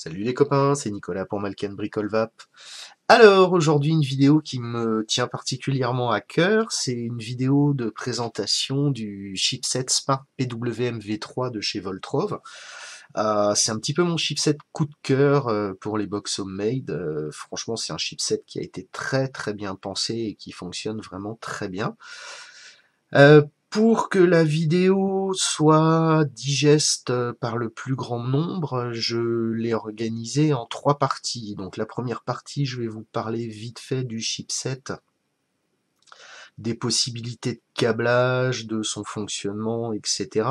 Salut les copains, c'est Nicolas pour Malken Bricolvap. Alors aujourd'hui une vidéo qui me tient particulièrement à cœur, c'est une vidéo de présentation du chipset Smart PWM V3 de chez Voltrove. C'est un petit peu mon chipset coup de cœur pour les box homemade. Franchement c'est un chipset qui a été très très bien pensé et qui fonctionne vraiment très bien. Pour que la vidéo soit digeste par le plus grand nombre, je l'ai organisée en 3 parties. Donc la première partie, je vais vous parler vite fait du chipset, des possibilités de câblage, de son fonctionnement, etc.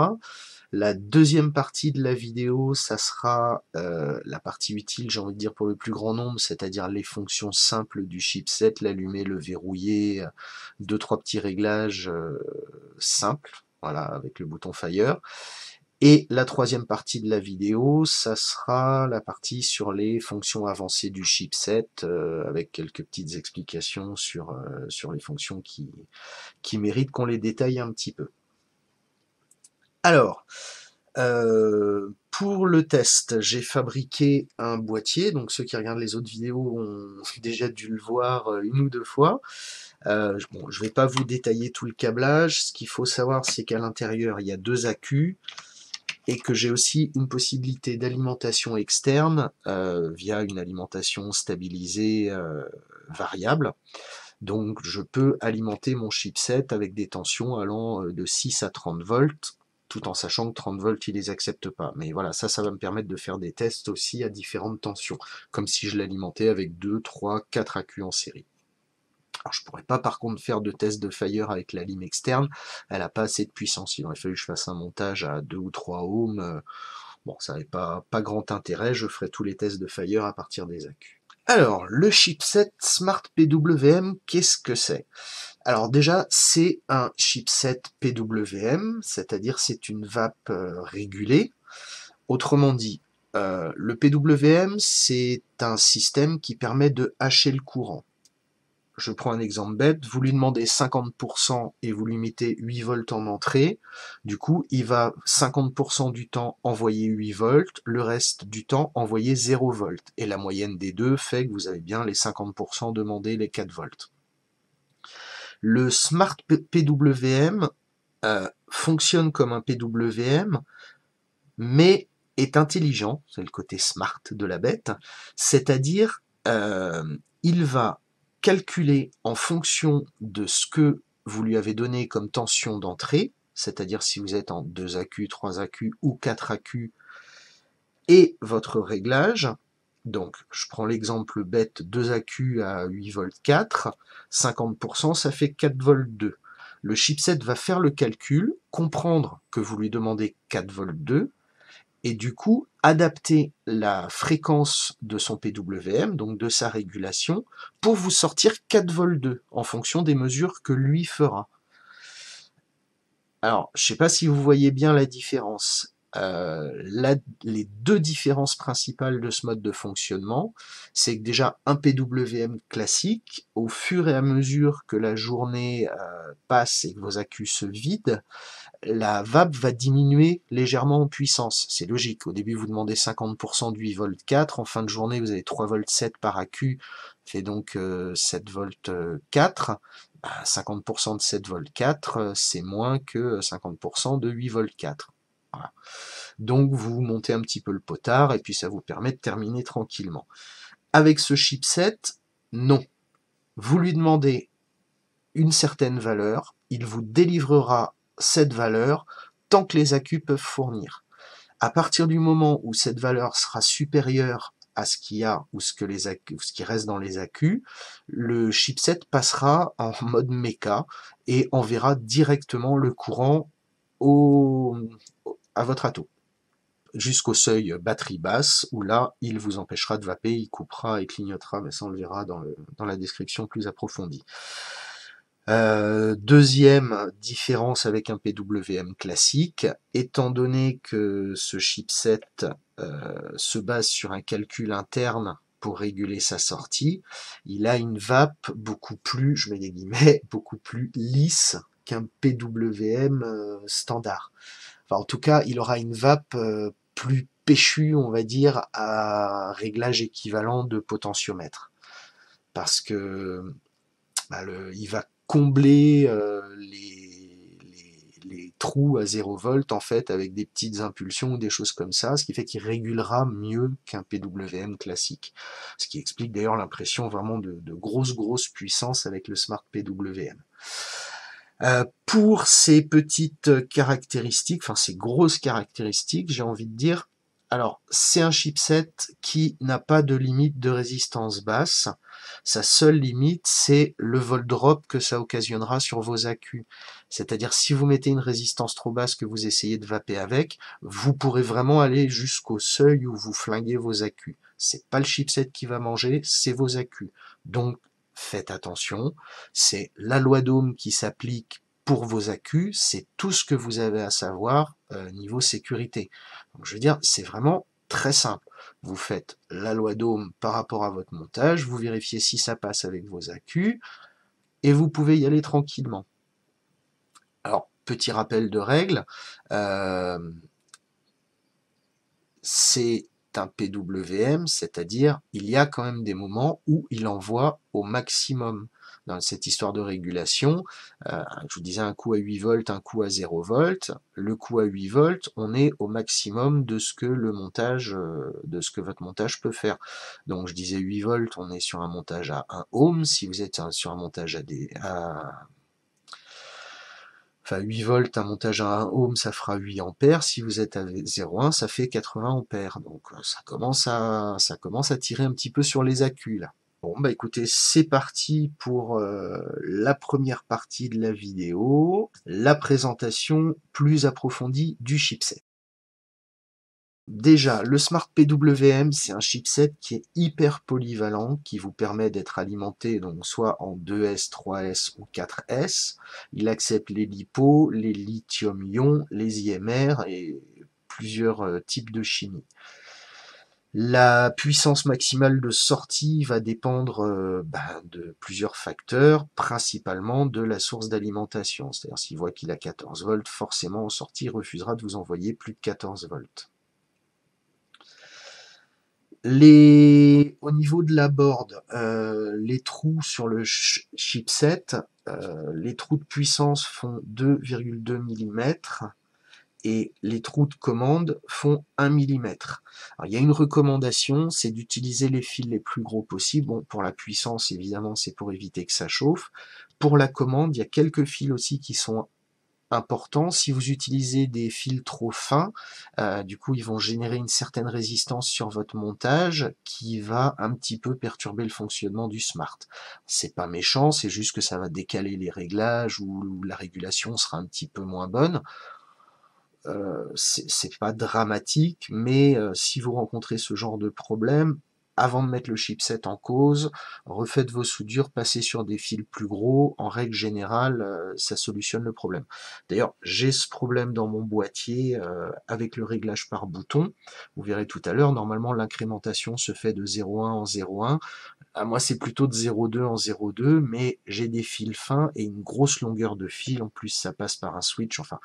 La deuxième partie de la vidéo, ça sera la partie utile, j'ai envie de dire, pour le plus grand nombre, c'est-à-dire les fonctions simples du chipset, l'allumer, le verrouiller, deux, trois petits réglages simples, voilà, avec le bouton Fire. Et la troisième partie de la vidéo, ça sera la partie sur les fonctions avancées du chipset, avec quelques petites explications sur les fonctions qui méritent qu'on les détaille un petit peu. Alors, pour le test, j'ai fabriqué un boîtier, donc ceux qui regardent les autres vidéos ont déjà dû le voir une ou deux fois. Bon, je vais pas vous détailler tout le câblage, ce qu'il faut savoir c'est qu'à l'intérieur il y a deux accus, et que j'ai aussi une possibilité d'alimentation externe via une alimentation stabilisée variable. Donc je peux alimenter mon chipset avec des tensions allant de 6 à 30 volts, tout en sachant que 30 volts, il les accepte pas. Mais voilà, ça va me permettre de faire des tests aussi à différentes tensions, comme si je l'alimentais avec 2, 3, 4 accus en série. Alors je pourrais pas par contre faire de test de Fire avec la lime externe, elle a pas assez de puissance, il aurait fallu que je fasse un montage à 2 ou 3 ohms, bon ça n'avait pas grand intérêt, je ferai tous les tests de Fire à partir des accus. Alors, le chipset Smart PWM, qu'est-ce que c'est? Alors déjà, c'est un chipset PWM, c'est-à-dire c'est une vape régulée. Autrement dit, le PWM, c'est un système qui permet de hacher le courant. Je prends un exemple bête, vous lui demandez 50% et vous lui mettez 8 volts en entrée, du coup il va 50% du temps envoyer 8 volts, le reste du temps envoyer 0 volts, et la moyenne des deux fait que vous avez bien les 50% demandés, les 4 volts. Le Smart PWM fonctionne comme un PWM, mais est intelligent, c'est le côté smart de la bête, c'est-à-dire il va calculer en fonction de ce que vous lui avez donné comme tension d'entrée, c'est-à-dire si vous êtes en 2 accus, 3 accus ou 4 accus, et votre réglage. Donc je prends l'exemple bête, 2 accus à 8 volts 4, 50%, ça fait 4 volts 2. Le chipset va faire le calcul, comprendre que vous lui demandez 4 volts 2, et du coup adapter la fréquence de son PWM, donc de sa régulation, pour vous sortir 4 volts 2 en fonction des mesures que lui fera. Alors, je ne sais pas si vous voyez bien la différence. Les deux différences principales de ce mode de fonctionnement, c'est que déjà un PWM classique, au fur et à mesure que la journée passe et que vos accus se vident, la vape va diminuer légèrement en puissance. C'est logique. Au début, vous demandez 50% de 8 volts 4. En fin de journée, vous avez 3 volts 7 par accu, fait donc 7 volts 4. 50% de 7 volts 4, c'est moins que 50% de 8 volts 4. Voilà. Donc, vous montez un petit peu le potard et puis ça vous permet de terminer tranquillement. Avec ce chipset, non. Vous lui demandez une certaine valeur, il vous délivrera cette valeur tant que les accus peuvent fournir. À partir du moment où cette valeur sera supérieure à ce qu'il y a ou ce qui reste dans les accus, le chipset passera en mode méca et enverra directement le courant à votre ato jusqu'au seuil batterie basse, où là, il vous empêchera de vaper, il coupera et clignotera, mais ça on le verra dans la description plus approfondie. Deuxième différence avec un PWM classique, étant donné que ce chipset se base sur un calcul interne pour réguler sa sortie, il a une vape beaucoup plus, je mets des guillemets, beaucoup plus lisse qu'un PWM standard. Enfin, en tout cas, il aura une vape plus péchu, on va dire, à réglage équivalent de potentiomètre. Parce que bah, il va combler les trous à 0 volt en fait avec des petites impulsions ou des choses comme ça, ce qui fait qu'il régulera mieux qu'un PWM classique. Ce qui explique d'ailleurs l'impression vraiment de grosse puissance avec le Smart PWM. Pour ces petites caractéristiques, enfin ces grosses caractéristiques, j'ai envie de dire, alors c'est un chipset qui n'a pas de limite de résistance basse. Sa seule limite, c'est le volt drop que ça occasionnera sur vos accus. C'est-à-dire si vous mettez une résistance trop basse que vous essayez de vaper avec, vous pourrez vraiment aller jusqu'au seuil où vous flinguez vos accus. C'est pas le chipset qui va manger, c'est vos accus. Donc faites attention, c'est la loi d'Ohm qui s'applique pour vos accus, c'est tout ce que vous avez à savoir niveau sécurité. Donc, je veux dire, c'est vraiment très simple. Vous faites la loi d'Ohm par rapport à votre montage, vous vérifiez si ça passe avec vos accus, et vous pouvez y aller tranquillement. Alors, petit rappel de règles, c'est un PWM, c'est-à-dire il y a quand même des moments où il envoie au maximum. Dans cette histoire de régulation, je vous disais un coup à 8 volts, un coup à 0 volts. Le coup à 8 volts, on est au maximum de ce que le montage, de ce que votre montage peut faire. Donc je disais 8 volts, on est sur un montage à 1 ohm. Si vous êtes sur un montage enfin 8 volts, un montage à 1 ohm, ça fera 8 ampères. Si vous êtes à 0,1, ça fait 80 ampères. Donc ça commence à tirer un petit peu sur les accus là. Bon bah écoutez, c'est parti pour la première partie de la vidéo, la présentation plus approfondie du chipset. Déjà, le Smart PWM, c'est un chipset qui est hyper polyvalent, qui vous permet d'être alimenté donc soit en 2S, 3S ou 4S. Il accepte les LiPo, les lithium-ion, les IMR et plusieurs types de chimie. La puissance maximale de sortie va dépendre de plusieurs facteurs, principalement de la source d'alimentation. C'est-à-dire s'il voit qu'il a 14 volts, forcément en sortie, il refusera de vous envoyer plus de 14 volts. Au niveau de la board, les trous sur le chipset, les trous de puissance font 2,2 mm et les trous de commande font 1 mm. Alors, il y a une recommandation, c'est d'utiliser les fils les plus gros possibles. Bon, pour la puissance, évidemment, c'est pour éviter que ça chauffe. Pour la commande, il y a quelques fils aussi qui sont important. Si vous utilisez des fils trop fins, du coup, ils vont générer une certaine résistance sur votre montage qui va un petit peu perturber le fonctionnement du Smart. C'est pas méchant, c'est juste que ça va décaler les réglages ou la régulation sera un petit peu moins bonne. C'est pas dramatique, mais si vous rencontrez ce genre de problème, avant de mettre le chipset en cause, refaites vos soudures, passez sur des fils plus gros, en règle générale, ça solutionne le problème. D'ailleurs, j'ai ce problème dans mon boîtier avec le réglage par bouton. Vous verrez tout à l'heure, normalement l'incrémentation se fait de 0,1 en 0,1. Moi, c'est plutôt de 0,2 en 0,2, mais j'ai des fils fins et une grosse longueur de fil. En plus, ça passe par un switch. Enfin,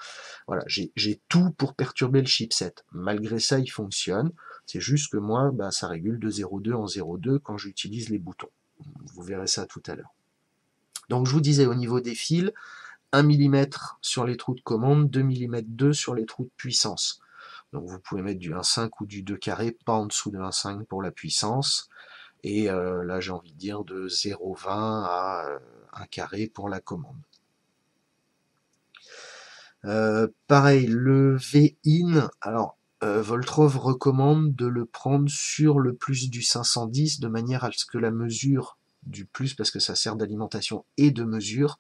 voilà, j'ai tout pour perturber le chipset. Malgré ça, il fonctionne. C'est juste que moi, bah, ça régule de 0,2 en 0,2 quand j'utilise les boutons. Vous verrez ça tout à l'heure. Donc, je vous disais, au niveau des fils, 1 mm sur les trous de commande, 2 mm 2 sur les trous de puissance. Donc, vous pouvez mettre du 1,5 ou du 2 carré, pas en dessous de 1,5 pour la puissance. Et là, j'ai envie de dire de 0,20 à 1 carré pour la commande. Pareil, le V-in, alors Voltrov recommande de le prendre sur le plus du 510 de manière à ce que la mesure du plus, parce que ça sert d'alimentation et de mesure,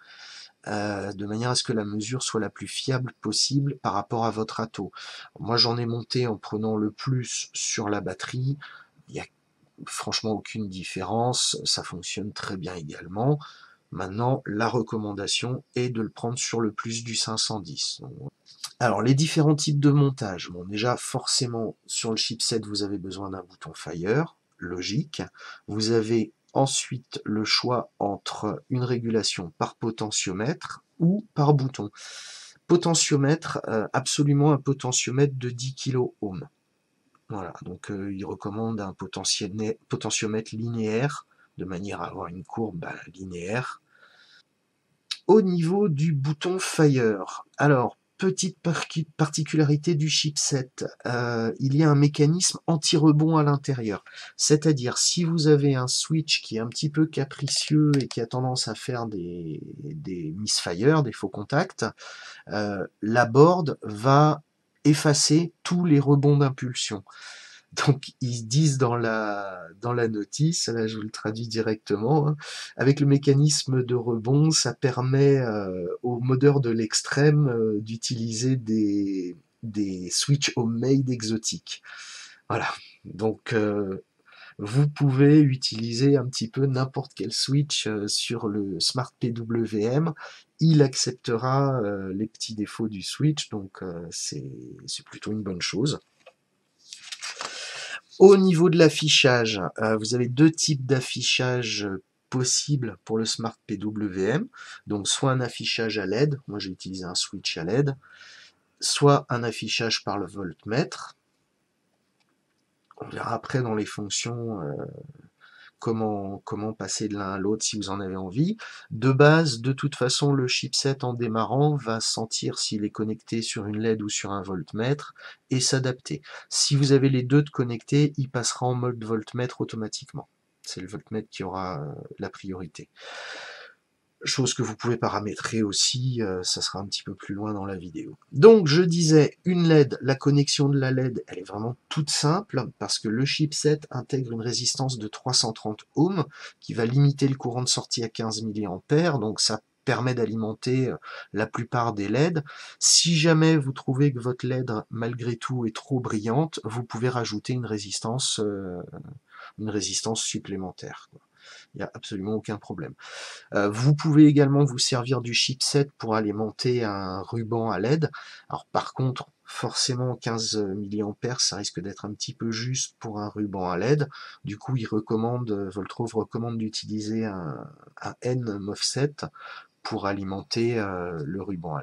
de manière à ce que la mesure soit la plus fiable possible par rapport à votre atto. Moi j'en ai monté en prenant le plus sur la batterie, il n'y a franchement aucune différence, ça fonctionne très bien également. Maintenant, la recommandation est de le prendre sur le plus du 510. Alors, les différents types de montage. Bon, déjà, forcément, sur le chipset, vous avez besoin d'un bouton Fire, logique. Vous avez ensuite le choix entre une régulation par potentiomètre ou par bouton. Potentiomètre, absolument un potentiomètre de 10 kΩ. Voilà, donc il recommande un potentiomètre linéaire, de manière à avoir une courbe linéaire. Au niveau du bouton Fire, alors, petite particularité du chipset, il y a un mécanisme anti-rebond à l'intérieur. C'est-à-dire, si vous avez un switch qui est un petit peu capricieux et qui a tendance à faire des misfires, des faux contacts, la board va effacer tous les rebonds d'impulsion. Donc ils disent dans la notice, là je vous le traduis directement, hein, avec le mécanisme de rebond, ça permet aux modeurs de l'extrême d'utiliser des switch homemade exotiques. Voilà, donc vous pouvez utiliser un petit peu n'importe quel switch sur le Smart PWM, il acceptera les petits défauts du switch, donc c'est plutôt une bonne chose. Au niveau de l'affichage, vous avez deux types d'affichage possibles pour le Smart PWM. Donc soit un affichage à LED, moi j'ai utilisé un switch à LED, soit un affichage par le voltmètre. On verra après dans les fonctions comment passer de l'un à l'autre si vous en avez envie. De base, de toute façon, le chipset en démarrant va sentir s'il est connecté sur une LED ou sur un voltmètre et s'adapter. Si vous avez les deux de connectés, il passera en mode voltmètre automatiquement. C'est le voltmètre qui aura la priorité. Chose que vous pouvez paramétrer aussi, ça sera un petit peu plus loin dans la vidéo. Donc je disais, une LED, la connexion de la LED, elle est vraiment toute simple, parce que le chipset intègre une résistance de 330 ohms, qui va limiter le courant de sortie à 15 mA, donc ça permet d'alimenter la plupart des LED. Si jamais vous trouvez que votre LED, malgré tout, est trop brillante, vous pouvez rajouter une résistance supplémentaire. Il n'y a absolument aucun problème. Vous pouvez également vous servir du chipset pour alimenter un ruban à LED. Alors par contre, forcément 15 mA, ça risque d'être un petit peu juste pour un ruban à LED. Du coup, Voltrove recommande d'utiliser un N-MOSFET pour alimenter le ruban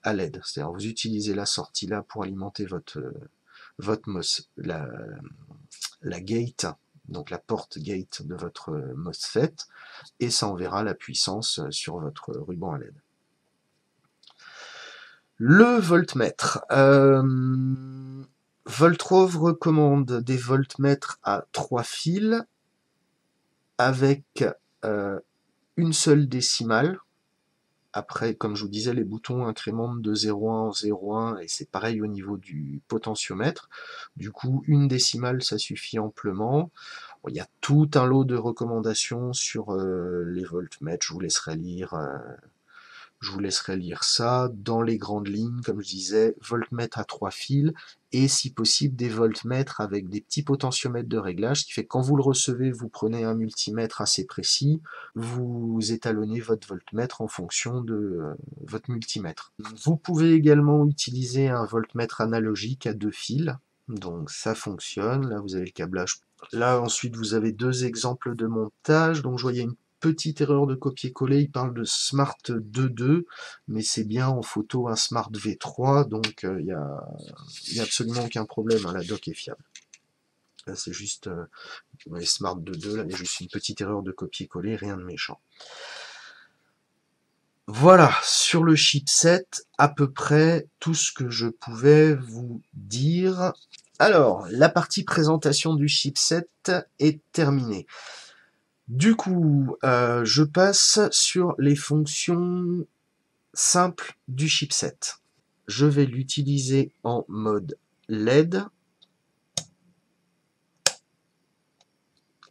à LED. C'est-à-dire vous utilisez la sortie là pour alimenter la gate, donc la porte gate de votre MOSFET, et ça enverra la puissance sur votre ruban à LED. Le voltmètre. Voltrove recommande des voltmètres à 3 fils avec une seule décimale. Après, comme je vous disais, les boutons incrémentent de 0,1 en 0,1 et c'est pareil au niveau du potentiomètre. Du coup, une décimale, ça suffit amplement. Bon, il y a tout un lot de recommandations sur les voltmètres, je vous laisserai lire ça. Dans les grandes lignes, comme je disais, voltmètre à 3 fils, et si possible des voltmètres avec des petits potentiomètres de réglage, ce qui fait que quand vous le recevez, vous prenez un multimètre assez précis, vous étalonnez votre voltmètre en fonction de votre multimètre. Vous pouvez également utiliser un voltmètre analogique à 2 fils, donc ça fonctionne. Là, vous avez le câblage. Là, ensuite, vous avez deux exemples de montage. Donc, je voyais une petite erreur de copier-coller. Il parle de Smart 2.2, mais c'est bien en photo un Smart V3, donc il n'y a absolument aucun problème. Hein, la doc est fiable. Là, c'est juste les Smart 2.2. Là, il y a juste une petite erreur de copier-coller, rien de méchant. Voilà, sur le chipset, à peu près tout ce que je pouvais vous dire. Alors, la partie présentation du chipset est terminée. Du coup, je passe sur les fonctions simples du chipset. Je vais l'utiliser en mode LED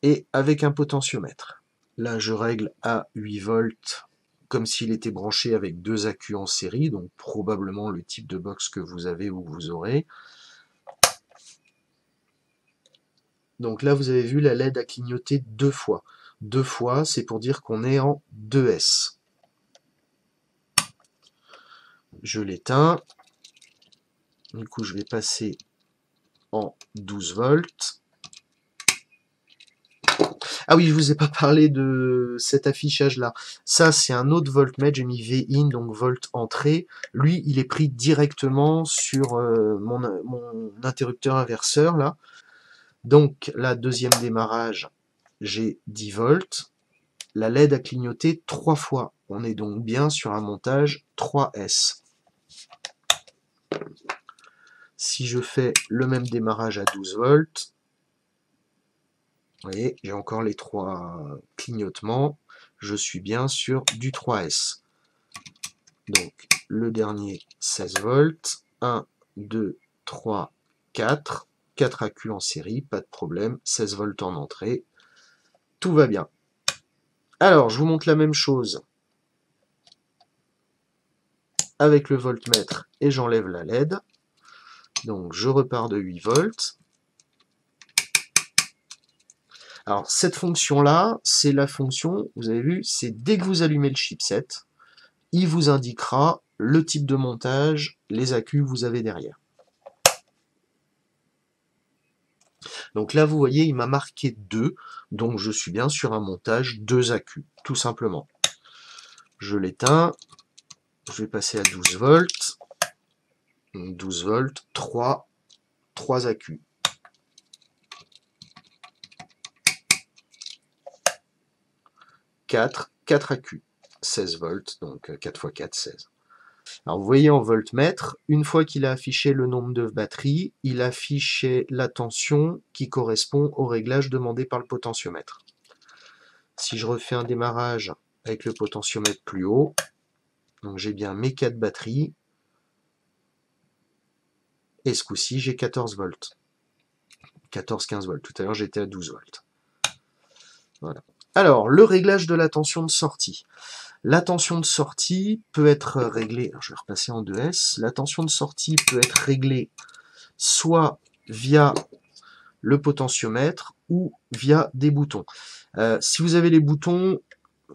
et avec un potentiomètre. Là, je règle à 8 volts comme s'il était branché avec deux accus en série, donc probablement le type de box que vous avez ou que vous aurez. Donc là, vous avez vu, la LED a clignoté 2 fois. 2 fois, c'est pour dire qu'on est en 2S. Je l'éteins. Du coup, je vais passer en 12 volts. Ah oui, je vous ai pas parlé de cet affichage-là. Ça, c'est un autre voltmètre. J'ai mis V-in, donc volt entrée. Lui, il est pris directement sur mon interrupteur inverseur, là. Donc là, deuxième démarrage, j'ai 10 volts. La LED a clignoté 3 fois. On est donc bien sur un montage 3S. Si je fais le même démarrage à 12 volts, vous voyez, j'ai encore les 3 clignotements. Je suis bien sur du 3S. Donc, le dernier, 16 volts. 1, 2, 3, 4. 4 accus en série, pas de problème. 16 volts en entrée. Tout va bien. Alors, je vous montre la même chose avec le voltmètre et j'enlève la LED. Donc, je repars de 8 volts. Alors, cette fonction-là, c'est la fonction, vous avez vu, c'est dès que vous allumez le chipset, il vous indiquera le type de montage, les accus que vous avez derrière. Donc là, vous voyez, il m'a marqué 2, donc je suis bien sur un montage 2 accus, tout simplement. Je l'éteins, je vais passer à 12 volts, 12 volts, 3 accus. 4 accus, 16 volts, donc 4 x 4, 16. Alors vous voyez en voltmètre, une fois qu'il a affiché le nombre de batteries, il affiche la tension qui correspond au réglage demandé par le potentiomètre. Si je refais un démarrage avec le potentiomètre plus haut, donc j'ai bien mes 4 batteries, et ce coup-ci j'ai 14 volts. 14-15 volts, tout à l'heure j'étais à 12 volts. Voilà. Alors, le réglage de la tension de sortie. La tension de sortie peut être réglée, alors je vais repasser en 2S, la tension de sortie peut être réglée soit via le potentiomètre ou via des boutons. Si vous avez les boutons,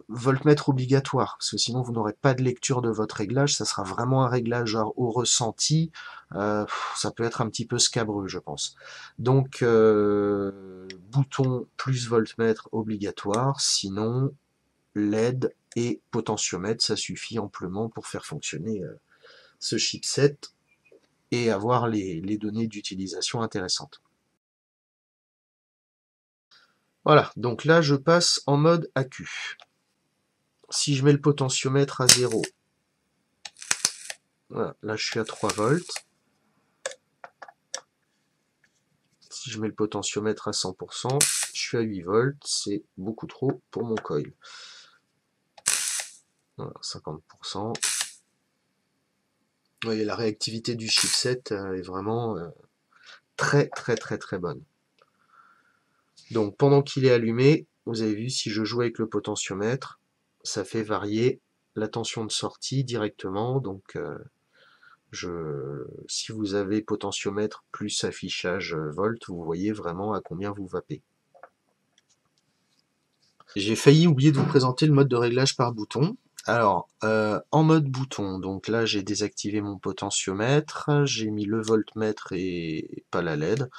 voltmètre obligatoire, parce que sinon vous n'aurez pas de lecture de votre réglage, ça sera vraiment un réglage au ressenti, ça peut être un petit peu scabreux je pense. Donc bouton plus voltmètre obligatoire, sinon LED et potentiomètre, ça suffit amplement pour faire fonctionner ce chipset et avoir les données d'utilisation intéressantes. Voilà, donc là je passe en mode accu. Si je mets le potentiomètre à 0, voilà, là je suis à 3 volts. Si je mets le potentiomètre à 100%, je suis à 8 volts, c'est beaucoup trop pour mon coil. Voilà, 50%. Vous voyez, la réactivité du chipset est vraiment très bonne. Donc pendant qu'il est allumé, vous avez vu, si je joue avec le potentiomètre, ça fait varier la tension de sortie directement. Donc si vous avez potentiomètre plus affichage volt, vous voyez vraiment à combien vous vapez. J'ai failli oublier de vous présenter le mode de réglage par bouton. Alors, en mode bouton, donc là j'ai désactivé mon potentiomètre, j'ai mis le voltmètre et pas la LED.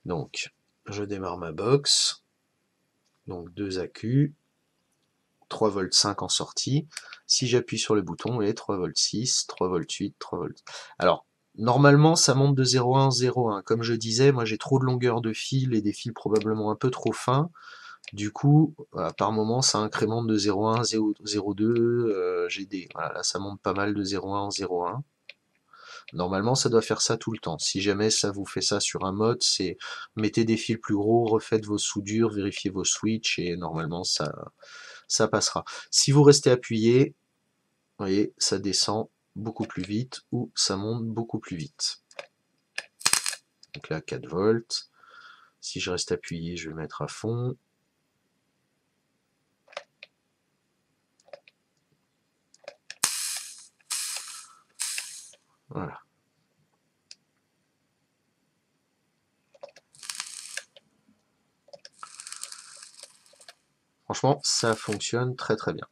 Donc, je démarre ma box. Donc 2 accus, 3 volts 5 en sortie. Si j'appuie sur le bouton, vous voyez 3 volts 6, 3 volts 8, 3 volts. Alors, normalement ça monte de 0,1 0,1. Comme je disais, moi j'ai trop de longueur de fil et des fils probablement un peu trop fins. Du coup, voilà, par moment, ça incrémente de 0,1, 0,2, GD. Voilà, là, ça monte pas mal de 0,1 en 0,1. Normalement, ça doit faire ça tout le temps. Si jamais ça vous fait ça sur un mode, c'est mettez des fils plus gros, refaites vos soudures, vérifiez vos switches, et normalement, ça passera. Si vous restez appuyé, vous voyez, ça descend beaucoup plus vite, ou ça monte beaucoup plus vite. Donc là, 4 volts. Si je reste appuyé, je vais mettre à fond. Voilà. Franchement, ça fonctionne très bien.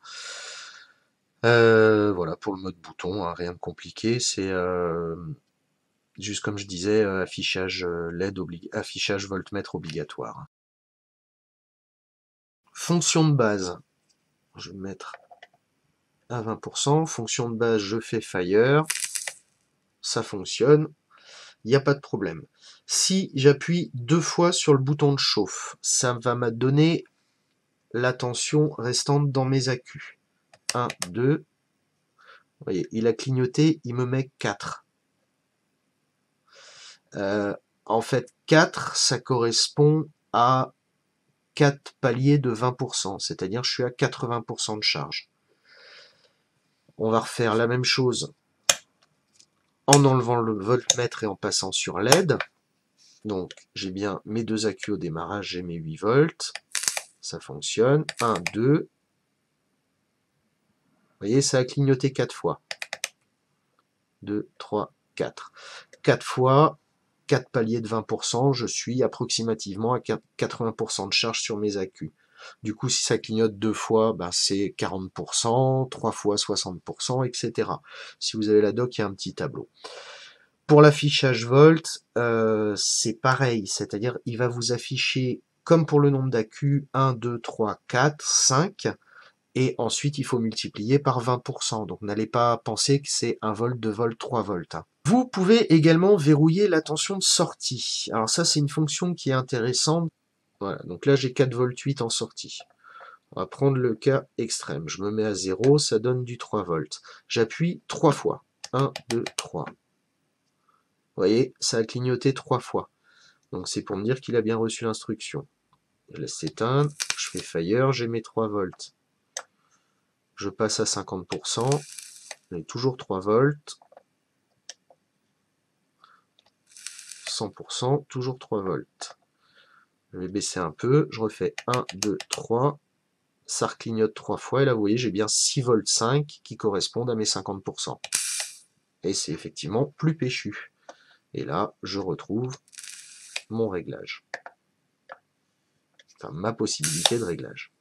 Voilà, pour le mode bouton, hein, rien de compliqué, c'est juste comme je disais, affichage LED, affichage voltmètre obligatoire. Fonction de base, je vais mettre à 20%, fonction de base, je fais fire, ça fonctionne. il n'y a pas de problème. Si j'appuie 2 fois sur le bouton de chauffe, ça va me donner la tension restante dans mes accus. 1, 2, vous voyez, il a clignoté, il me met 4. En fait, 4, ça correspond à 4 paliers de 20%, c'est-à-dire je suis à 80% de charge. On va refaire la même chose en enlevant le voltmètre et en passant sur LED. Donc j'ai bien mes deux accus au démarrage, j'ai mes 8 volts, ça fonctionne. 1, 2, vous voyez, ça a clignoté 4 fois. 2, 3, 4. 4 fois, 4 paliers de 20%, je suis approximativement à 80% de charge sur mes accus. Du coup, si ça clignote 2 fois, ben c'est 40%, 3 fois 60%, etc. Si vous avez la doc, il y a un petit tableau. Pour l'affichage volt, c'est pareil, c'est-à-dire il va vous afficher, comme pour le nombre d'accus, 1, 2, 3, 4, 5, et ensuite il faut multiplier par 20%. Donc n'allez pas penser que c'est 1 volt, 2 volts, 3 volts. Vous pouvez également verrouiller la tension de sortie. Alors ça, c'est une fonction qui est intéressante. Voilà, donc là j'ai 4 volts 8 en sortie. On va prendre le cas extrême. Je me mets à 0, ça donne du 3 volts. J'appuie 3 fois. 1, 2, 3. Vous voyez, ça a clignoté 3 fois. Donc c'est pour me dire qu'il a bien reçu l'instruction. Je laisse s'éteindre, je fais fire, j'ai mes 3 volts. Je passe à 50%, j'ai toujours 3 volts. 100%, toujours 3 volts. Je vais baisser un peu, je refais 1, 2, 3. Ça reclignote 3 fois, et là vous voyez, j'ai bien 6 volts 5 qui correspondent à mes 50%. Et c'est effectivement plus péchu. Et là, je retrouve mon réglage. Enfin, ma possibilité de réglage.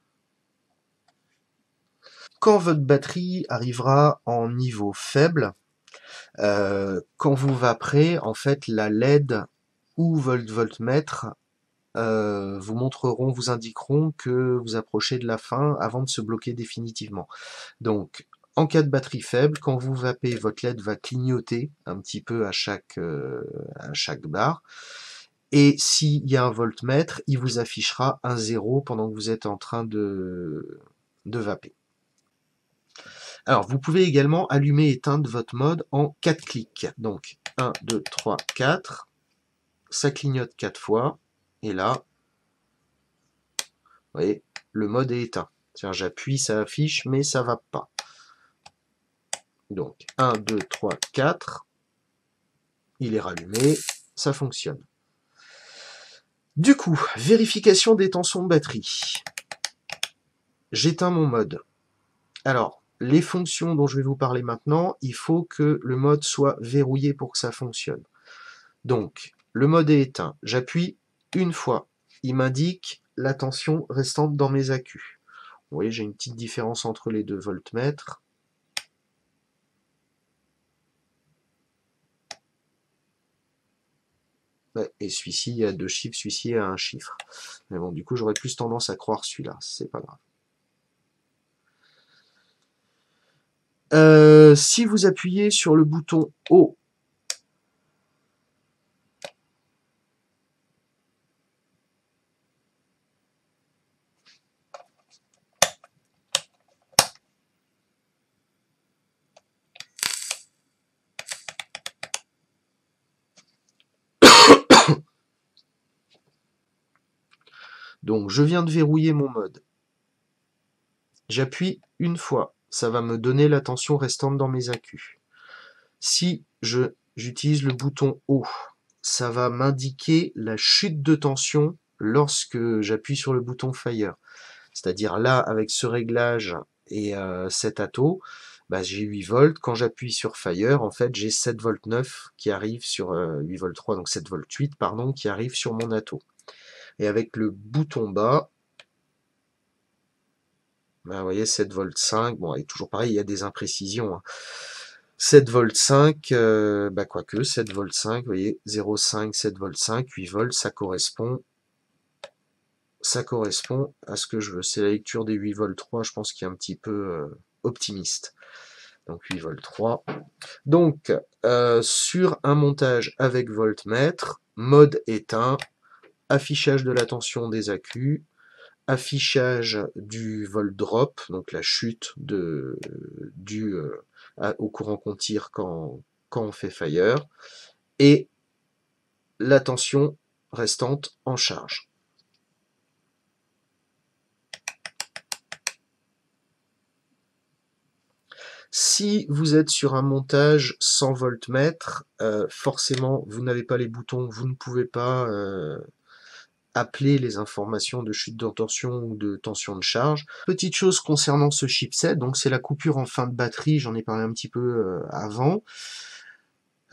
Quand votre batterie arrivera en niveau faible, quand vous vaperez, en fait, la LED ou votre voltmètre vous montreront, vous indiqueront que vous approchez de la fin avant de se bloquer définitivement. Donc, en cas de batterie faible, quand vous vapez, votre LED va clignoter un petit peu à chaque barre. Et s'il y a un voltmètre, il vous affichera un 0 pendant que vous êtes en train de vaper. Alors, vous pouvez également allumer et éteindre votre mode en 4 clics. Donc, 1, 2, 3, 4. Ça clignote 4 fois. Et là, vous voyez, le mode est éteint. J'appuie, ça affiche, mais ça ne va pas. Donc, 1, 2, 3, 4. Il est rallumé, ça fonctionne. Du coup, vérification des tensions de batterie. J'éteins mon mode. Alors, les fonctions dont je vais vous parler maintenant, il faut que le mode soit verrouillé pour que ça fonctionne. Donc, le mode est éteint. J'appuie une fois. Il m'indique la tension restante dans mes accus. Vous voyez, j'ai une petite différence entre les deux voltmètres. Ouais, et celui-ci, il y a 2 chiffres, celui-ci a un chiffre. Mais bon, du coup, j'aurais plus tendance à croire celui-là. C'est pas grave. Si vous appuyez sur le bouton haut, donc je viens de verrouiller mon mode. J'appuie une fois, ça va me donner la tension restante dans mes accus. Si j'utilise le bouton haut, ça va m'indiquer la chute de tension lorsque j'appuie sur le bouton Fire. C'est-à-dire là, avec ce réglage et cet atto, bah, j'ai 8 volts. Quand j'appuie sur Fire, en fait, j'ai 7 volts 9 qui arrive sur 8 volts 3, donc 7 volts 8, pardon, qui arrive sur mon atto. Et avec le bouton bas, bah, vous voyez, 7 volts 5, bon, et toujours pareil, il y a des imprécisions, hein. 7 volts 5, bah quoique, 7 volts 5, vous voyez, 0,5, 7 volts 5, 8 volts, ça correspond à ce que je veux. C'est la lecture des 8 volts 3, je pense, qui est un petit peu optimiste. donc 8 volts 3. Donc, sur un montage avec voltmètre, mode éteint, affichage de la tension des accus, affichage du volt drop, donc la chute due au courant qu'on tire quand on fait fire, et la tension restante en charge. Si vous êtes sur un montage sans voltmètre, forcément vous n'avez pas les boutons, vous ne pouvez pas appeler les informations de chute de tension ou de tension de charge. Petite chose concernant ce chipset, donc c'est la coupure en fin de batterie, j'en ai parlé un petit peu avant.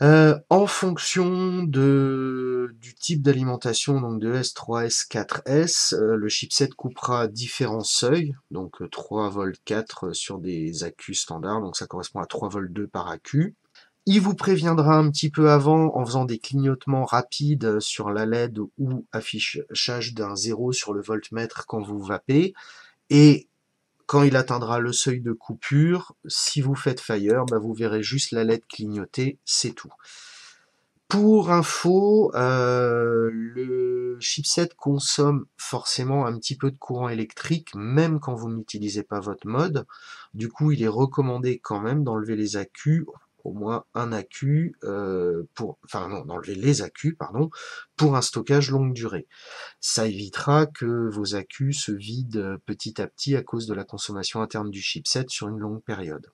En fonction du type d'alimentation, donc de S3, S4S, le chipset coupera différents seuils, donc 3 volts 4 sur des accus standards, donc ça correspond à 3 volts 2 par accu. Il vous préviendra un petit peu avant en faisant des clignotements rapides sur la LED ou affichage d'un 0 sur le voltmètre quand vous vapez. Et quand il atteindra le seuil de coupure, si vous faites fire, vous verrez juste la LED clignoter, c'est tout. Pour info, le chipset consomme forcément un petit peu de courant électrique, même quand vous n'utilisez pas votre mode. Du coup, il est recommandé quand même d'enlever les accus, au moins un accu, d'enlever les accus, pardon, pour un stockage longue durée. Ça évitera que vos accus se vident petit à petit à cause de la consommation interne du chipset sur une longue période.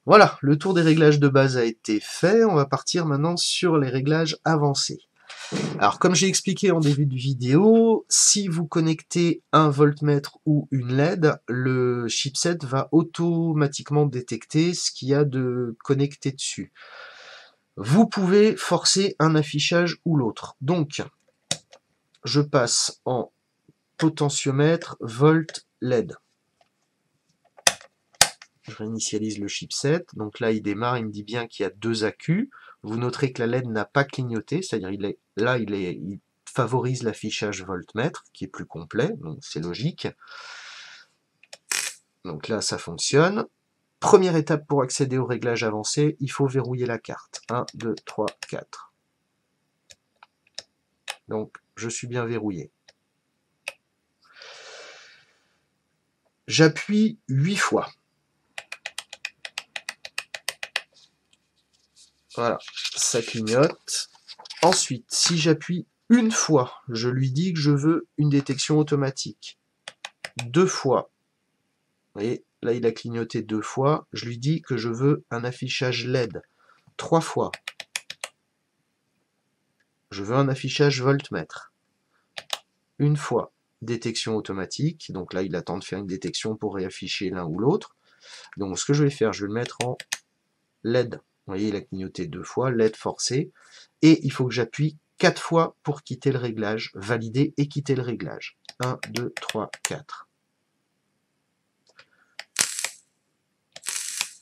Voilà, le tour des réglages de base a été fait, on va partir maintenant sur les réglages avancés. Alors comme j'ai expliqué en début de vidéo, si vous connectez un voltmètre ou une LED, le chipset va automatiquement détecter ce qu'il y a de connecté dessus. Vous pouvez forcer un affichage ou l'autre. Donc, je passe en potentiomètre volt LED. Je réinitialise le chipset, donc là il démarre, il me dit bien qu'il y a 2 accus. Vous noterez que la LED n'a pas clignoté, c'est-à-dire il favorise l'affichage voltmètre, qui est plus complet, donc c'est logique. Donc là ça fonctionne. Première étape pour accéder au réglage avancé, il faut verrouiller la carte. 1, 2, 3, 4. Donc je suis bien verrouillé. J'appuie 8 fois. Voilà, ça clignote. Ensuite, si j'appuie une fois, je lui dis que je veux une détection automatique. 2 fois, vous voyez, là il a clignoté 2 fois, je lui dis que je veux un affichage LED. 3 fois, je veux un affichage voltmètre. Une fois, détection automatique, donc là il attend de faire une détection pour réafficher l'un ou l'autre. Donc ce que je vais faire, je vais le mettre en LED. Vous voyez, il a clignoté 2 fois, LED forcé, et il faut que j'appuie 4 fois pour quitter le réglage, valider et quitter le réglage. 1, 2, 3, 4.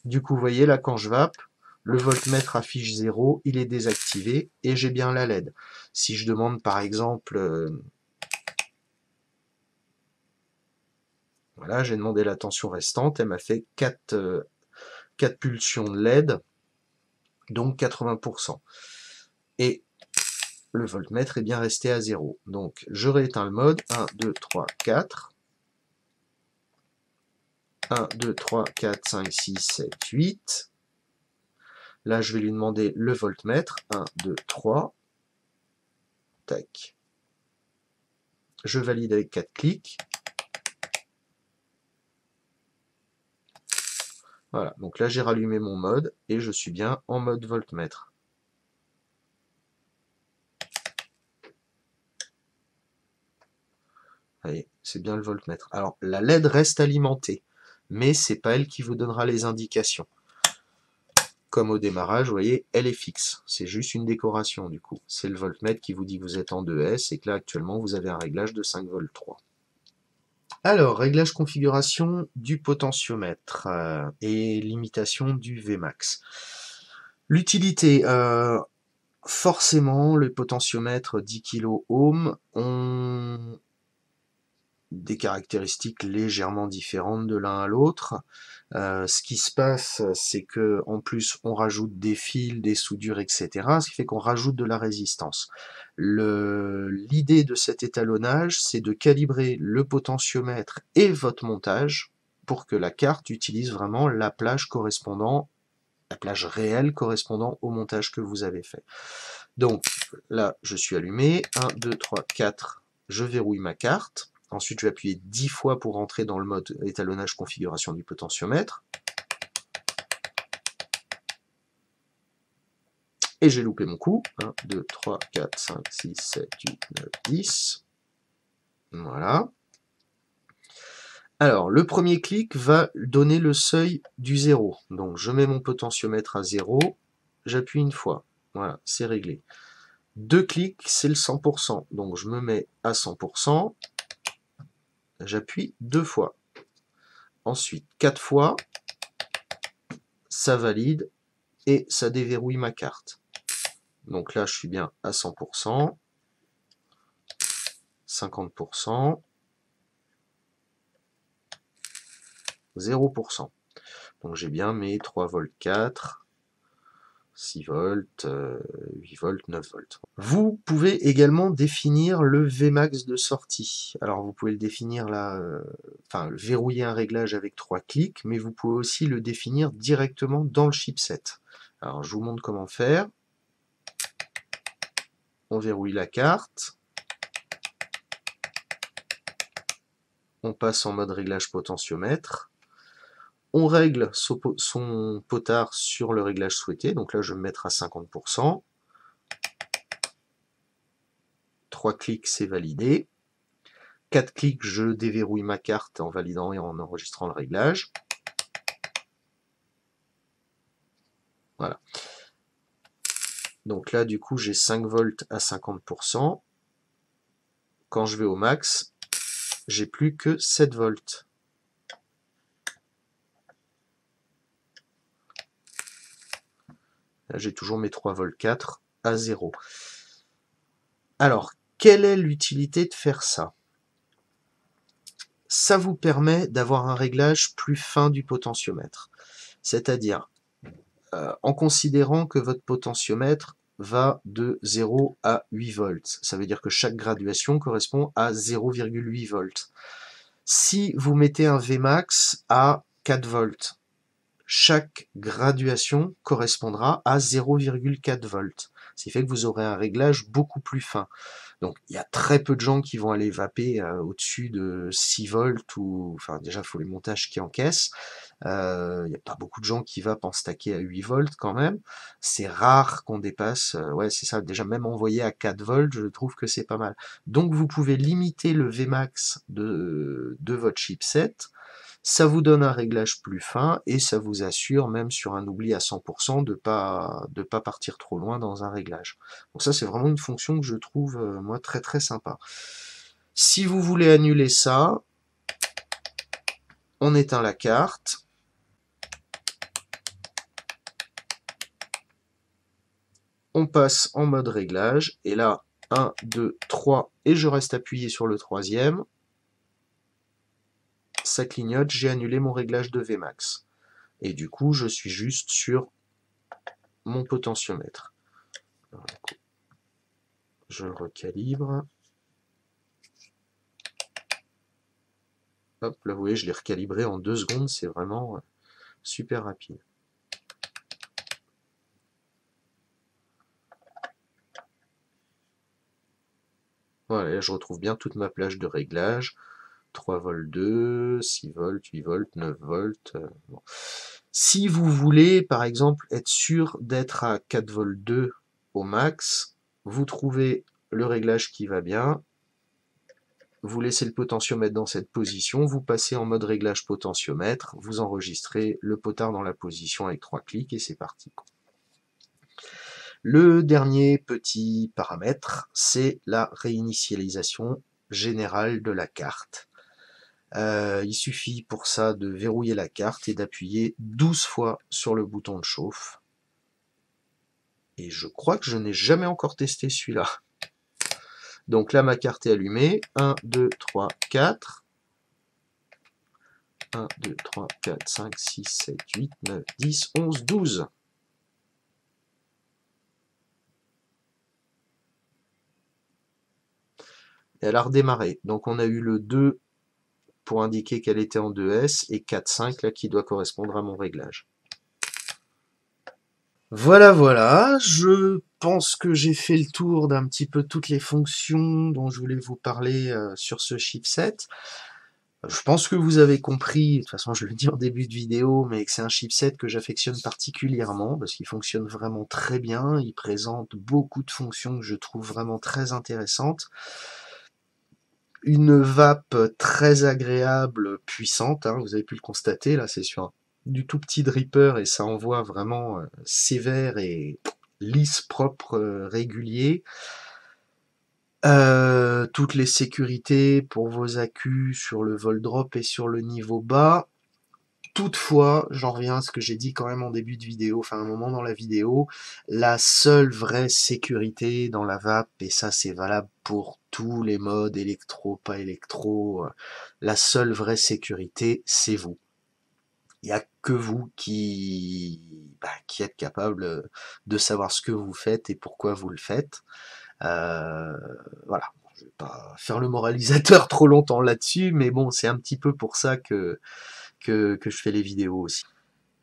Du coup, vous voyez, là, quand je vape, le voltmètre affiche 0, il est désactivé, et j'ai bien la LED. Si je demande, par exemple, voilà, j'ai demandé la tension restante, elle m'a fait 4 pulsions de LED, donc 80%. Et le voltmètre est bien resté à 0. Donc, je rééteins le mode. 1, 2, 3, 4. 1, 2, 3, 4, 5, 6, 7, 8. Là, je vais lui demander le voltmètre. 1, 2, 3. Tac. Je valide avec 4 clics. Voilà, donc là j'ai rallumé mon mode et je suis bien en mode voltmètre. Vous voyez, c'est bien le voltmètre. Alors la LED reste alimentée, mais c'est pas elle qui vous donnera les indications. Comme au démarrage, vous voyez, elle est fixe. C'est juste une décoration du coup. C'est le voltmètre qui vous dit que vous êtes en 2S et que là actuellement vous avez un réglage de 5 volts 3. Alors, réglage configuration du potentiomètre et limitation du Vmax. L'utilité, forcément, le potentiomètre 10 kΩ, des caractéristiques légèrement différentes de l'un à l'autre. Ce qui se passe, c'est que en plus on rajoute des fils, des soudures, etc. Ce qui fait qu'on rajoute de la résistance. L'idée de cet étalonnage, c'est de calibrer le potentiomètre et votre montage pour que la carte utilise vraiment la plage réelle correspondant au montage que vous avez fait. Donc là, je suis allumé. 1, 2, 3, 4. Je verrouille ma carte. Ensuite, je vais appuyer 10 fois pour rentrer dans le mode étalonnage configuration du potentiomètre. Et j'ai loupé mon coup. 1, 2, 3, 4, 5, 6, 7, 8, 9, 10. Voilà. Alors, le premier clic va donner le seuil du 0. Donc, je mets mon potentiomètre à 0. J'appuie une fois. Voilà, c'est réglé. 2 clics, c'est le 100%. Donc, je me mets à 100%. J'appuie 2 fois. Ensuite, 4 fois, ça valide et ça déverrouille ma carte. Donc là, je suis bien à 100%, 50%, 0%. Donc j'ai bien mes 3 volts 4, 6 volts, 8 volts, 9 volts. Vous pouvez également définir le Vmax de sortie. Alors vous pouvez le définir là, verrouiller un réglage avec 3 clics, mais vous pouvez aussi le définir directement dans le chipset. Alors je vous montre comment faire. On verrouille la carte. On passe en mode réglage potentiomètre. On règle son potard sur le réglage souhaité. Donc là, je vais me mettre à 50%. 3 clics, c'est validé. 4 clics, je déverrouille ma carte en validant et en enregistrant le réglage. Voilà. Donc là, du coup, j'ai 5 volts à 50%. Quand je vais au max, j'ai plus que 7 volts. Là, j'ai toujours mes 3 volts 4 à 0. Alors, quelle est l'utilité de faire ça? Ça vous permet d'avoir un réglage plus fin du potentiomètre. C'est-à-dire, en considérant que votre potentiomètre va de 0 à 8 volts. Ça veut dire que chaque graduation correspond à 0,8 volts. Si vous mettez un Vmax à 4 volts, chaque graduation correspondra à 0,4 volts. Ce qui fait que vous aurez un réglage beaucoup plus fin. Donc il y a très peu de gens qui vont aller vaper au-dessus de 6 volts, ou enfin déjà il faut les montages qui encaissent. Il n'y a pas beaucoup de gens qui vapent en stacké à 8 volts quand même. C'est rare qu'on dépasse, ouais c'est ça, déjà même envoyé à 4 volts, je trouve que c'est pas mal. Donc vous pouvez limiter le Vmax de votre chipset. Ça vous donne un réglage plus fin et ça vous assure, même sur un oubli à 100%, de pas partir trop loin dans un réglage. Donc ça, c'est vraiment une fonction que je trouve, moi, très très sympa. Si vous voulez annuler ça, on éteint la carte. On passe en mode réglage. Et là, 1, 2, 3, et je reste appuyé sur le troisième. Ça clignote, j'ai annulé mon réglage de Vmax. Et du coup, je suis juste sur mon potentiomètre. Alors, je le recalibre. Hop, là vous voyez, je l'ai recalibré en 2 secondes, c'est vraiment super rapide. Voilà, là, je retrouve bien toute ma plage de réglage. 3 volts 2, 6 volts, 8 volts, 9 volts. Bon. Si vous voulez, par exemple, être sûr d'être à 4 volts 2 au max, vous trouvez le réglage qui va bien, vous laissez le potentiomètre dans cette position, vous passez en mode réglage potentiomètre, vous enregistrez le potard dans la position avec 3 clics et c'est parti. Le dernier petit paramètre, c'est la réinitialisation générale de la carte. Il suffit pour ça de verrouiller la carte et d'appuyer 12 fois sur le bouton de chauffe. Et je crois que je n'ai jamais encore testé celui-là. Donc là, ma carte est allumée. 1, 2, 3, 4. 1, 2, 3, 4, 5, 6, 7, 8, 9, 10, 11, 12. Et elle a redémarré. Donc on a eu le 2 pour indiquer qu'elle était en 2S et 4, 5 là qui doit correspondre à mon réglage. Voilà, voilà, je pense que j'ai fait le tour d'un petit peu toutes les fonctions dont je voulais vous parler sur ce chipset. Je pense que vous avez compris, de toute façon je le dis en début de vidéo, mais que c'est un chipset que j'affectionne particulièrement parce qu'il fonctionne vraiment très bien, il présente beaucoup de fonctions que je trouve vraiment très intéressantes. Une vape très agréable, puissante, hein, vous avez pu le constater, là c'est sur du tout petit dripper et ça envoie vraiment sévère et lisse, propre, régulier. Toutes les sécurités pour vos accus sur le vol drop et sur le niveau bas. Toutefois, j'en reviens à ce que j'ai dit quand même en début de vidéo, enfin un moment dans la vidéo, la seule vraie sécurité dans la vape, et ça c'est valable pour tous les modes électro, pas électro, la seule vraie sécurité, c'est vous. Il n'y a que vous qui êtes capable de savoir ce que vous faites et pourquoi vous le faites. Euh, voilà, je vais pas faire le moralisateur trop longtemps là-dessus, mais bon, c'est un petit peu pour ça que je fais les vidéos aussi.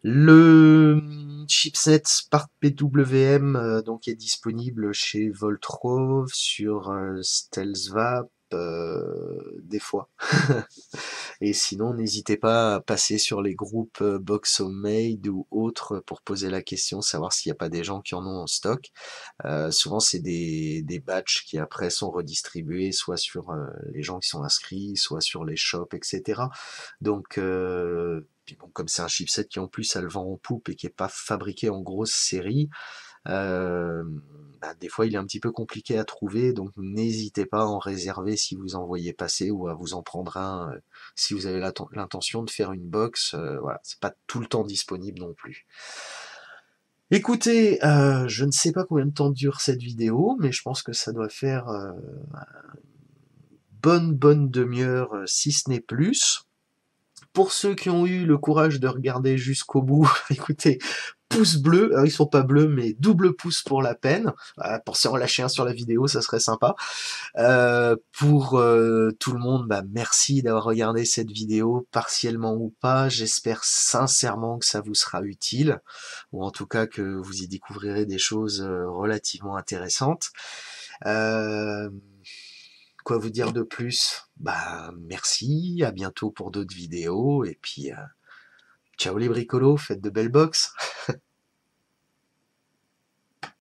Le chipset Spark PWM donc est disponible chez Voltrove, sur Stealthvap, des fois. Et sinon, n'hésitez pas à passer sur les groupes Box Homemade ou autres pour poser la question, savoir s'il n'y a pas des gens qui en ont en stock. Souvent, c'est des batchs qui après sont redistribués, soit sur les gens qui sont inscrits, soit sur les shops, etc. Donc, puis bon, comme c'est un chipset qui en plus a le vent en poupe et qui n'est pas fabriqué en grosse série, des fois il est un petit peu compliqué à trouver, donc n'hésitez pas à en réserver si vous en voyez passer ou à vous en prendre un si vous avez l'intention de faire une box. Voilà, c'est pas tout le temps disponible non plus. Écoutez, je ne sais pas combien de temps dure cette vidéo, mais je pense que ça doit faire bonne demi-heure, si ce n'est plus. Pour ceux qui ont eu le courage de regarder jusqu'au bout, écoutez, pouce bleu, ils sont pas bleus, mais double pouce pour la peine. Pour s'en lâcher un sur la vidéo, ça serait sympa. Pour tout le monde, merci d'avoir regardé cette vidéo, partiellement ou pas. J'espère sincèrement que ça vous sera utile, ou en tout cas que vous y découvrirez des choses relativement intéressantes. Quoi vous dire de plus? Merci, à bientôt pour d'autres vidéos, et puis ciao les bricolos, faites de belles box.